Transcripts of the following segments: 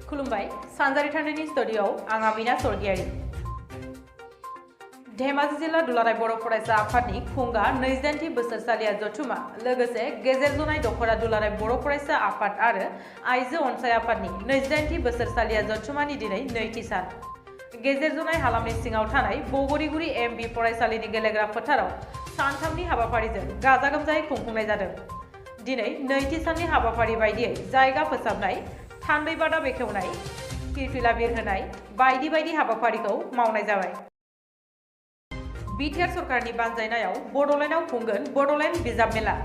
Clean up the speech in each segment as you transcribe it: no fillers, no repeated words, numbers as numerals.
खुलुमबाय सानजारि थान्दैनि स्टुडिय'आव आं आमिना सरगियारि। धेमाजि जिल्ला दुलाराय बर' फरायसा आफादनि खुंगा 28थि बोसोरसालिया जथुमा लोगोसे गेजेर जनाय दख'रा दुलाराय बर' फरायसा आफाद आरो आइजो अनसाय आफादनि 28थि बोसोरसालिया जथुमानि दिनै नैथि सान। गेजेर जनाय हालामनि सिङाव थानाय बगरिगुरि एमबि फरायसालिनि गेलेग्रा फोथाराव सानथामनि हाबाफारिजों गाजा गोमजायै खुंफुंनाय जादों। दिनै नैथि साननि हाबाफारि बायदियै जायगा फोसाबनाय, थान्दै बादा बेखेवनाय, फिरफिला बिरहोनाय बायदि बायदि हाबाफारिखौ मावनाय जाबाय। बिटिआर सरकारनि बानजायनायाव बड'लेण्डआव खुंगोन बड'लेण्ड बिजाब मेला।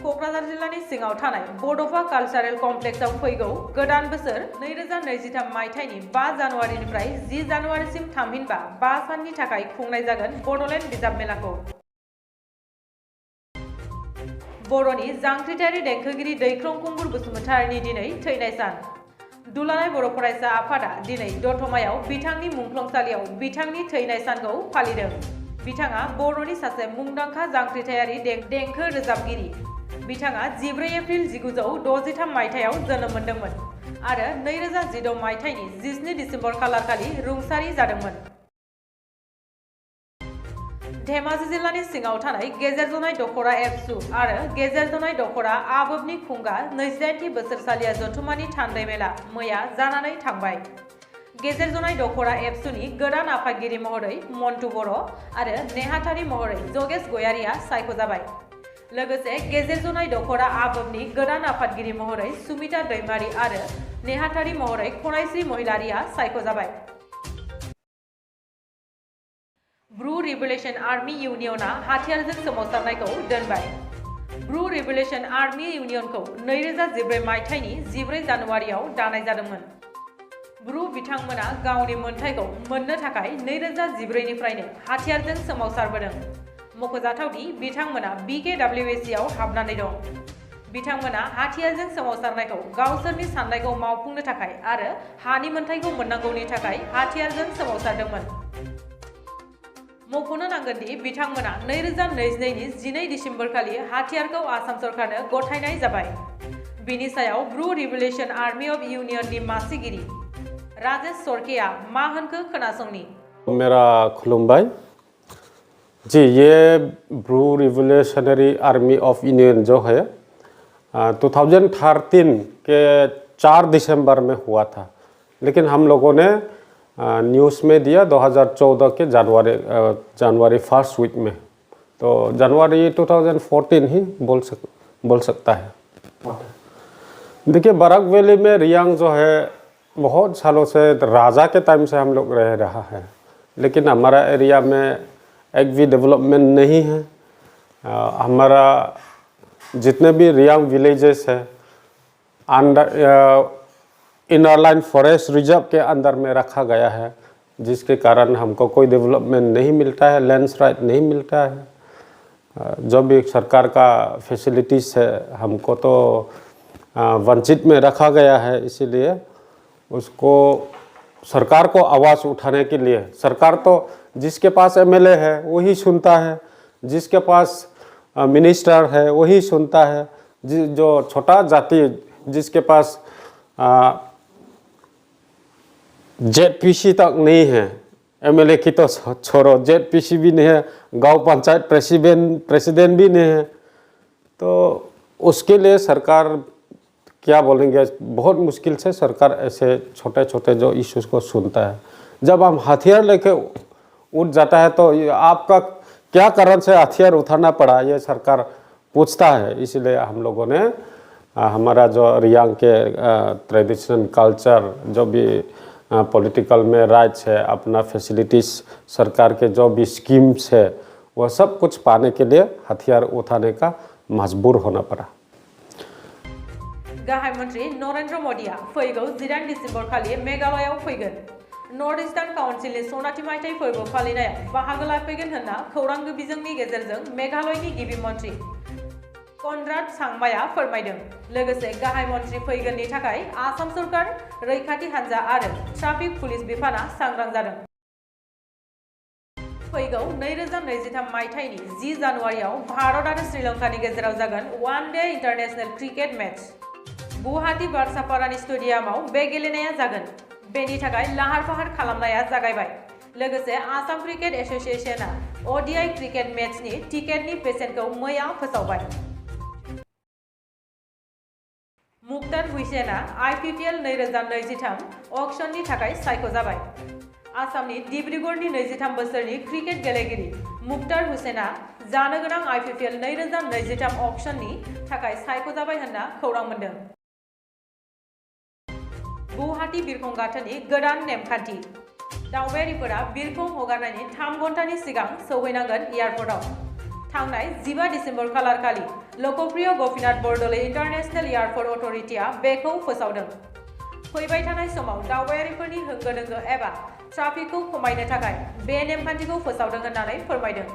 क'क्राझार जिल्लानि सिङाव थानाय बड'फा कालचारेल कमप्लेक्सआव फैगौ गोदान बोसोर 2023 मायथाइनि 5 जानुवारिनिफ्राय 10 जानुवारिसिम थामहिनबा 5 साननि थाखाय खुंनाय जागोन बड'लेण्ड बिजाब मेलाखौ। बर'नि जांख्रिथायारि देंखोगिरि दैख्रं खुंगुर बसुमतारिनि दिनै थैनाय सान। दुलाराय बर' फरायसा आफादा दिनै दतमायाव बिथांनि मुंख्लंसालियाव बिथांनि थैनाय सानखौ फालिदों। बिथाङा बर'नि सासे मुंदांखा जांख्रिथायारि देंखो रोजाबगिरि। बिथाङा 14 एप्रिल 1963 मायथाइयाव जोनोम मोन्दोंमोन आरो 2016 मायथाइनि 19 दिसेम्बर खालारखालि रुंसारि जादोंमोन। धेमाजि जिल्लानि सिङाव थानाय गेजेर जनाय दख'रा एबसु आरो गेजेर जनाय दख'रा आबोबनि खुंगा 28थि बोसोरसालिया जथुमानि थान्दै मेला मैया जानानै थांबाय। गेजेर जनाय दख'रा एबसुनि गोदान आफादगिरि महरै मन्टु बर' आरो नेहाथारि महरै जगेश गयारिया सायख'जाबाय। लोगोसे गेजेर जनाय दख'रा आबोबनि गोदान आफादगिरि महरै सुमिता दैमारि आरो नेहाथारि महरै खनायश्री महिलारिया सायख'जाबाय। ब्रु रिभलिउसन आर्मी इउनियना हाथियारजों सोमावसारनायखौ दोनबाय। ब्रु रिभलिउसन आर्मी इउनियनखौ 2014 मायथाइनि 14 जानुवारियाव दानाय जादोंमोन। ब्रु बिथांमोना गावनि मोनथायखौ मोननो थाखाय 2014निफ्रायनो हाथियारजों सोमावसारबोदों। मख'जाथावदि बिथांमोना BKWACआव हाबनानै दं। बिथांमोना हाथियारजों सोमावसारनायखौ गावसोरनि साननायखौ मावफुंनो थाखाय आरो हानि मोनथायखौ मोननांगौनि थाखाय हाथियारजों सोमावसारदोंमोन। मख'नो नांगोनदि बिथांमोना 2022नि 12 दिसेम्बरखालि हाथियारखौ आसाम सरकारनो गथायनाय जाबाय। बिनि सायाव ब्रु रिभलिउसन आर्मी अफ इउनियननि मासिगिरि राजेश सरकेया मा होनखो खोनासंनि। मेरा खुलुमबाय जी, ये Bru revolutionary army of union जो है 2013 के 4 दिसंबर में हुआ था, लेकिन हम लोगों ने न्यूज़ में दिया 2014 के जनवरी फर्स्ट वीक में, तो जनवरी 2014 ही बोल सकता है। देखिए, बराक वैली में रियांग जो है बहुत सालों से राजा के टाइम से हम लोग रह रहा है, लेकिन हमारा एरिया में एक भी डेवलपमेंट नहीं है। हमारा जितने भी रियांग विलेजेस है under inner line forest reserve के अंदर में रखा गया है, जिसके कारण हमको कोई डेवलपमेंट नहीं मिलता है, लैंडस्लाइड नहीं मिलता है। जो भी सरकार का फैसिलिटीज़ है हमको तो वंचित में रखा गया है। इसीलिए उसको सरकार को आवाज़ उठाने के लिए, सरकार तो जिसके पास MLA है वही सुनता है, जिसके पास मिनिस्टर है वही सुनता है। जो छोटा जाति जिसके पास ZPC तक नहीं है, MLA की तो छोड़ो, ZPC भी नहीं है, गांव पंचायत प्रेसिडेंट भी नहीं है, तो उसके लिए सरकार क्या बोलेंगे, बहुत मुश्किल से सरकार ऐसे छोटे छोटे जो इश्यूज को सुनता है। जब हम हथियार लेके उठ जाता है तो आपका क्या कारण से हथियार उठाना पड़ा, ये सरकार पूछता है। इसलिए हम लोगों ने हमारा जो रियांग के ट्रेडिशनल कल्चर, जो भी पॉलिटिकल में राइट्स है, अपना फैसिलिटीज़, सरकार के जो भी स्कीम्स है, वह सब कुछ पाने के लिए हथियार उठाने का मजबूर होना पड़ा। गाहाय मंत्री नरेंद्र मोदीआ फैगौ 18 दिसेम्बर खालि मेघालयआव फैगोन। नर्थ इस्टार्न काउन्सिलनि सनाथि मायथाइ फोरबो फालिनायाव बाहागो लाफैगोन होनना खौरां बिजोंनि गेजेरजों मेघालयनि गिबि मन्त्रि कनराड सांमाया फोरमायदों। लोगोसे गाहाय मन्त्रि फैगोननि थाखाय आसाम सरकार, रैखाथि हान्जा आरो ट्राफिक पुलिस बिफाना सांग्रां जादों। फैगौ 2023 मायथाइनि 10 जानुवारियाव भारत आरो श्रीलंकानि गेजेराव जागोन one day international cricket match. Guwahati बारसापारानि स्टेडियामाव बे गेलेनाया जागोन। बेनि थाखाय लाहार फाहार खालामनाया जागायबाय। लोगोसे आसाम क्रिकेट एसोसिएशना ओडिआई क्रिकेट मैचनि टिकेटनि बेसेनखौ मैया फोसावबाय। मुक्तार हुसैना IPPL 2023 अक्सननि थाखाय सायख'जाबाय। आसामनि डिब्रुगढ़नि 23 बोसोरनि क्रिकेट गेलेगिरि मुक्तार हुसैना जानो गोनां IPPL 2023 अक्सननि थाखाय सायख'जाबाय होनना खौरां मोन्दों। गुवाहाटी बिरखं गाथोननि गोदान नेमखान्थि। दावबायारिफोरा बिरखं हगारनायनि 3 घन्टानि सिगां सौहैनांगोन एयारपर्टआव। थांनाय 15 दिसेम्बर खालारखालि लोकप्रिय गोपीनाथ बरदलै इन्टारनेशनेल एयारपर्ट अथरिटिया बेखौ फोसावदों। फैबाय थानाय समाव दावबायारिफोरनि होंगो दोंगो एबा ट्राफिकखौ खमायनो थाखाय बे नेमखान्थिखौ फोसावदों होननानै फोरमायदों।